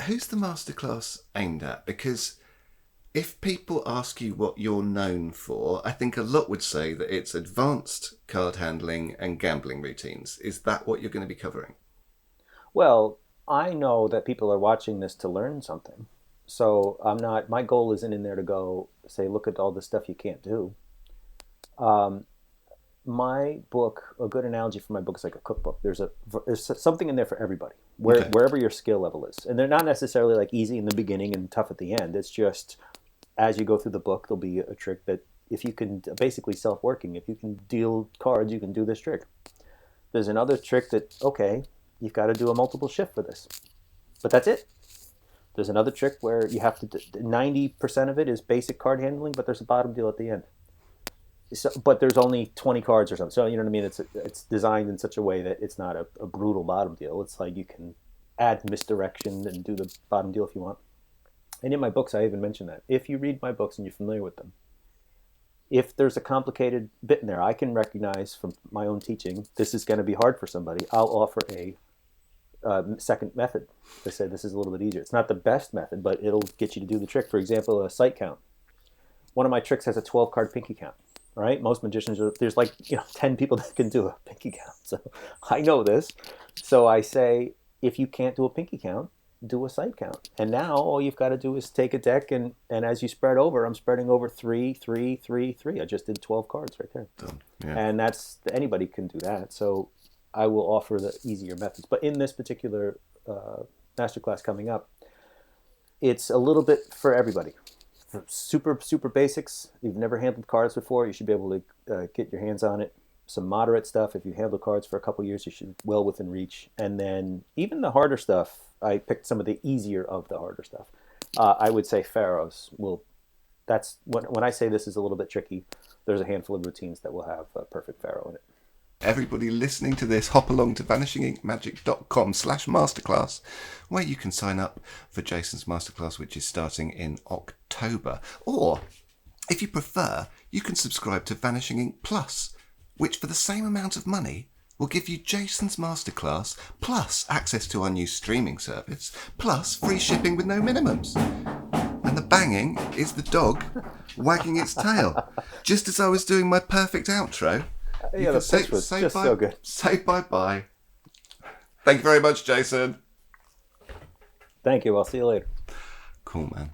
who's the masterclass aimed at? Because if people ask you what you're known for, I think a lot would say that it's advanced card handling and gambling routines. Is that what you're going to be covering? Well, I know that people are watching this to learn something. So my goal isn't in there to go say, look at all the stuff you can't do. Um, my book, a good analogy for my book is like a cookbook. There's something in there for everybody, Okay. wherever your skill level is. And they're not necessarily like easy in the beginning and tough at the end. It's just as you go through the book, there'll be a trick that if you can, basically self-working, if you can deal cards, you can do this trick. There's another trick that, okay, you've got to do a multiple shift for this, but that's it. There's another trick where you have to, 90% of it is basic card handling, but there's a bottom deal at the end. So, but there's only 20 cards or something. So, you know what I mean? It's designed in such a way that it's not a brutal bottom deal. It's like you can add misdirection and do the bottom deal if you want. And in my books, I even mention that. If you read my books and you're familiar with them, if there's a complicated bit in there, I can recognize from my own teaching, this is going to be hard for somebody. I'll offer a second method. They say this is a little bit easier. It's not the best method, but it'll get you to do the trick. For example, a sight count. One of my tricks has a 12 card pinky count. Right? Most magicians there's like 10 people that can do a pinky count. So I know this. So I say, if you can't do a pinky count, do a sight count. And now all you've got to do is take a deck and as you spread over, I'm spreading over 3, 3, 3, 3. I just did 12 cards right there. Done. Yeah. And anybody can do that. So I will offer the easier methods. But in this particular masterclass coming up, it's a little bit for everybody. For super basics, you've never handled cards before, you should be able to get your hands on it. Some moderate stuff, if you handle cards for a couple years, you should well within reach. And then even the harder stuff, I picked some of the easier of the harder stuff. I would say pharaohs that's when I say this is a little bit tricky, there's a handful of routines that will have a perfect pharaoh in it. Everybody listening to this, hop along to vanishinginkmagic.com/masterclass, where you can sign up for Jason's masterclass, which is starting in October. Or, if you prefer, you can subscribe to Vanishing Ink Plus, which for the same amount of money will give you Jason's masterclass, plus access to our new streaming service, plus free shipping with no minimums. And the banging is the dog wagging its tail. Just as I was doing my perfect outro, Yeah, the pitch was just so good. Say bye-bye. Thank you very much, Jason. Thank you. I'll see you later. Cool, man.